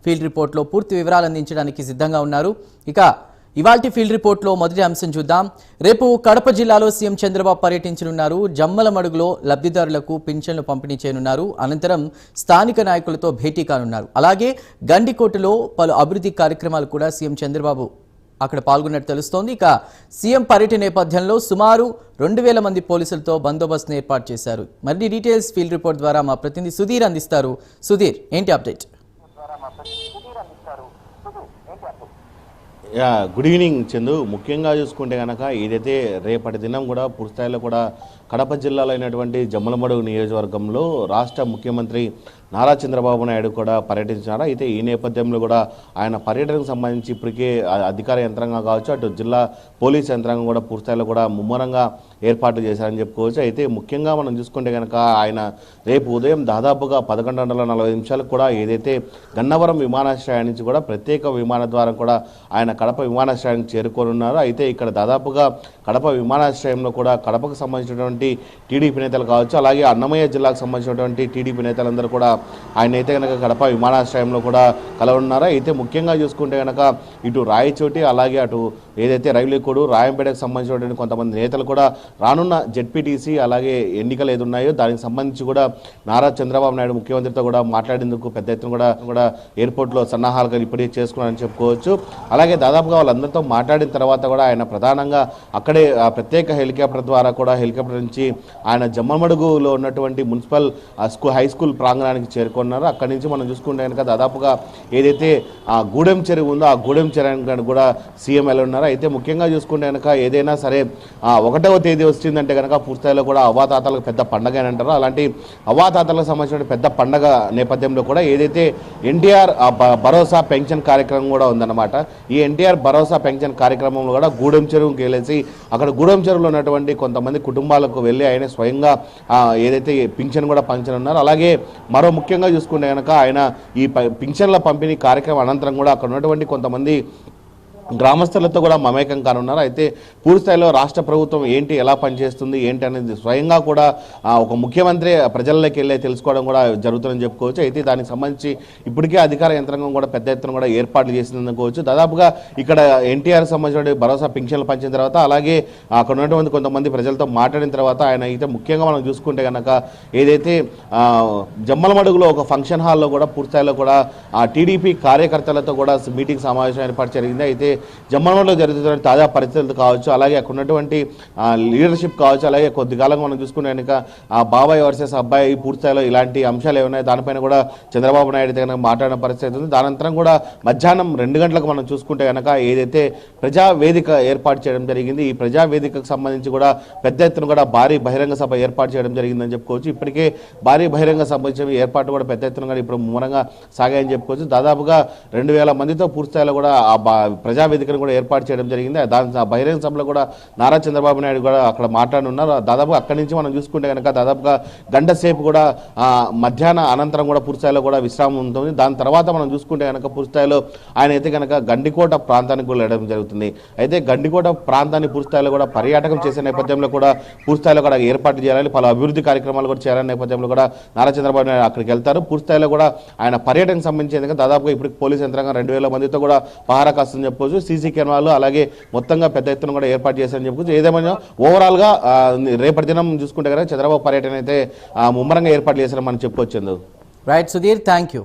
Field report లో పూర్తి వివరాలు అందించడానికి సిద్ధంగా ఉన్నారు. ఇక ఇవాల్టి ఫీల్డ్ రిపోర్ట్ లో మొదటి అంశం చూద్దాం. రేపు కడప జిల్లాలో సీఎం చంద్రబాబు పర్యటించనున్నారు. జమ్మలమడుగులో లబ్ధిదారులకు పింఛన్లు పంపిణీ చేయనున్నారు. అనంతరం స్థానిక నాయకులతో భేటీ కానున్నారు. అలాగే గండికోటలో పలు అభివృద్ధి కార్యక్రమాలు కూడా సీఎం చంద్రబాబు అక్కడ పాల్గొన్నట్టు తెలుస్తోంది. ఇక సీఎం పర్యటన నేపథ్యంలో సుమారు 2000 మంది పోలీసులతో బందోబస్తును ఏర్పాటు చేశారు. మరిన్ని డీటెయిల్స్ ఫీల్డ్ రిపోర్ట్ ద్వారా మా ప్రతినిధి సుధీర్ అందిస్తారు. సుధీర్, ఏంటి అప్డేట్? Good evening Chandu. ముఖ్యంగా చూసుకుంటే కనుక ఏదైతే రేపటి దినం కూడా పూర్తిస్థాయిలో కూడా కడప జిల్లాలో అయినటువంటి జమ్మలమడుగు నియోజకవర్గంలో రాష్ట్ర ముఖ్యమంత్రి నారా చంద్రబాబు నాయుడు కూడా పర్యటించారు. అయితే ఈ నేపథ్యంలో కూడా ఆయన పర్యటనకు సంబంధించి ఇప్పటికే అధికార యంత్రాంగం కావచ్చు, అటు జిల్లా పోలీస్ యంత్రాంగం కూడా పూర్తిస్థాయిలో కూడా ముమ్మరంగా ఏర్పాట్లు చేశారని చెప్పుకోవచ్చు. అయితే ముఖ్యంగా మనం చూసుకుంటే కనుక ఆయన రేపు ఉదయం దాదాపుగా 11:40 కూడా ఏదైతే గన్నవరం విమానాశ్రయం నుంచి కూడా ప్రత్యేక విమాన ద్వారం కూడా ఆయన కడప విమానాశ్రయానికి చేరుకోనున్నారు. అయితే ఇక్కడ దాదాపుగా కడప విమానాశ్రయంలో కూడా కడపకు సంబంధించినటువంటి టీడీపీ నేతలు కావచ్చు, అలాగే అన్నమయ్య జిల్లాకు సంబంధించినటువంటి టీడీపీ నేతలందరూ కూడా ఆయన అయితే కనుక కడప విమానాశ్రయంలో కూడా కలవనున్నారు. అయితే ముఖ్యంగా చూసుకుంటే కనుక ఇటు రాయచోటి అలాగే అటు ఏదైతే రైలుకోడు రాయంపేటకు సంబంధించినటువంటి కొంతమంది నేతలు కూడా రానున్న జెడ్పీటీసీ అలాగే ఎన్నికలు ఏది ఉన్నాయో దానికి సంబంధించి కూడా నారా చంద్రబాబు నాయుడు ముఖ్యమంత్రితో కూడా మాట్లాడేందుకు పెద్ద ఎత్తున కూడా ఎయిర్పోర్ట్లో సన్నాహాలుగా ఇప్పటికే చేసుకున్నారని చెప్పుకోవచ్చు. అలాగే దాదాపుగా వాళ్ళందరితో మాట్లాడిన తర్వాత కూడా ఆయన ప్రధానంగా అక్కడే ప్రత్యేక హెలికాప్టర్ ద్వారా కూడా హెలికాప్టర్ నుంచి ఆయన జమ్మలమడుగులో ఉన్నటువంటి మున్సిపల్ హై స్కూల్ ప్రాంగణానికి చేరుకున్నారు. అక్కడి నుంచి మనం చూసుకుంటే కనుక దాదాపుగా ఏదైతే గూడెం చెరువు ఉందో ఆ గూడెం చెరువు కూడా సీఎం వెళ్ళున్నారు. అయితే ముఖ్యంగా చూసుకుంటే కనుక ఏదైనా సరే 1వ తేదీ వచ్చిందంటే కనుక పూర్తిస్థాయిలో కూడా అవ్వాతాతలకు పెద్ద పండగ అని అంటారు. అలాంటి అవ్వాతాతలకు సంబంధించిన పెద్ద పండగ నేపథ్యంలో కూడా ఏదైతే ఎన్టీఆర్ భరోసా పెన్షన్ కార్యక్రమం కూడా ఉందన్నమాట. ఈ ఎన్టీఆర్ భరోసా పెన్షన్ కార్యక్రమంలో కూడా గూడెం చెరువుకి వెళ్ళేసి అక్కడ గూడెం చెరువులో ఉన్నటువంటి కొంతమంది కుటుంబాలకు వెళ్ళి ఆయన స్వయంగా ఏదైతే పింఛన్ కూడా పంచనున్నారు. అలాగే మరో ముఖ్యంగా చూసుకుంటే కనుక ఆయన ఈ పింఛన్ల పంపిణీ కార్యక్రమం అనంతరం కూడా అక్కడ ఉన్నటువంటి కొంతమంది గ్రామస్తులతో కూడా మమేకం కానున్నారు. అయితే పూర్తిస్థాయిలో రాష్ట్ర ప్రభుత్వం ఏంటి, ఎలా పనిచేస్తుంది ఏంటి అనేది స్వయంగా కూడా ఒక ముఖ్యమంత్రి ప్రజల్లోకి వెళ్ళే తెలుసుకోవడం కూడా జరుగుతుందని చెప్పుకోవచ్చు. అయితే దానికి సంబంధించి ఇప్పటికే అధికార యంత్రాంగం కూడా పెద్ద ఎత్తున కూడా ఏర్పాట్లు చేసిందనుకోవచ్చు. దాదాపుగా ఇక్కడ ఎన్టీఆర్ సంబంధించిన భరోసా పింఛన్లు పంచిన తర్వాత అలాగే అక్కడ ఉన్నటువంటి కొంతమంది ప్రజలతో మాట్లాడిన తర్వాత ఆయన అయితే ముఖ్యంగా మనం చూసుకుంటే కనుక ఏదైతే జమ్మలమడుగులో ఒక ఫంక్షన్ హాల్లో కూడా పూర్తిస్థాయిలో కూడా టీడీపీ కార్యకర్తలతో కూడా మీటింగ్ సమావేశం ఏర్పాటు జరిగింది. అయితే జమ్మలమడుగులో జరుగుతున్న తాజా పరిస్థితులు కావచ్చు, అలాగే అక్కడ ఉన్నటువంటి లీడర్షిప్ కావచ్చు, అలాగే కొద్ది కాలంగా మనం చూసుకుంటే కనుక బాబాయ్ వర్సెస్ అబ్బాయి పూర్తిస్థాయిలో ఇలాంటి అంశాలు ఏమున్నాయి దానిపైన కూడా చంద్రబాబు నాయుడు కనుక మాట్లాడిన పరిస్థితి ఉంది. దానంతరం కూడా మధ్యాహ్నం 2 గంటలకు మనం చూసుకుంటే కనుక ఏదైతే ప్రజావేదిక ఏర్పాటు చేయడం జరిగింది. ఈ ప్రజావేదికకు సంబంధించి కూడా పెద్ద ఎత్తున కూడా భారీ బహిరంగ సభ ఏర్పాటు చేయడం జరిగిందని చెప్పుకోవచ్చు. ఇప్పటికే భారీ బహిరంగ సభ ఏర్పాటు కూడా పెద్ద ఎత్తున కూడా ఇప్పుడు ముమ్మరంగా సాగాయని చెప్పుకోవచ్చు. దాదాపుగా 2000 మందితో పూర్తిస్థాయిలో కూడా ప్రజావేదికను కూడా ఏర్పాటు చేయడం జరిగింది. దాని బహిరంగ సభలో కూడా నారా చంద్రబాబు నాయుడు కూడా అక్కడ మాట్లాడనున్నారు. దాదాపు అక్కడి నుంచి మనం చూసుకుంటే కనుక దాదాపుగా గంట సేపు కూడా మధ్యాహ్న అనంతరం కూడా పూర్తిస్థాయిలో కూడా విశ్రామం ఉంటుంది. దాని తర్వాత మనం చూసుకుంటే కనుక పూర్తిస్థాయిలో ఆయన అయితే కనుక గండికోట ప్రాంతానికి కూడా వెళ్ళడం జరుగుతుంది. అయితే గండికోట ప్రాంతాన్ని పూర్తిస్థాయిలో కూడా పర్యాటకం చేసే నేపథ్యంలో కూడా పూర్తిస్థాయిలో కూడా ఏర్పాటు చేయాలని పలు అభివృద్ధి కార్యక్రమాలు కూడా చేయాలనే నేపథ్యంలో కూడా నారా చంద్రబాబు నాయుడు అక్కడికి వెళ్తారు. పూర్తిస్థాయిలో కూడా ఆయన పర్యటనకు సంబంధించి దాదాపుగా ఇప్పుడు పోలీసు యంత్రాంగం 2000 మందితో కూడా పహారా కాస్తుందని చెప్పుకోవచ్చు. సీసీ కెమెరాలు అలాగే మొత్తంగా పెద్ద ఎత్తున కూడా ఏర్పాటు చేశారని చెప్పుకోవచ్చు. ఏదేమైనా ఓవరాల్ గా రేపటి దినం చూసుకుంటే కనుక చంద్రబాబు పర్యటన అయితే ముమ్మరంగా ఏర్పాటు చేశారని మనం చెప్పుకోవచ్చు. Right Sudheer, thank you.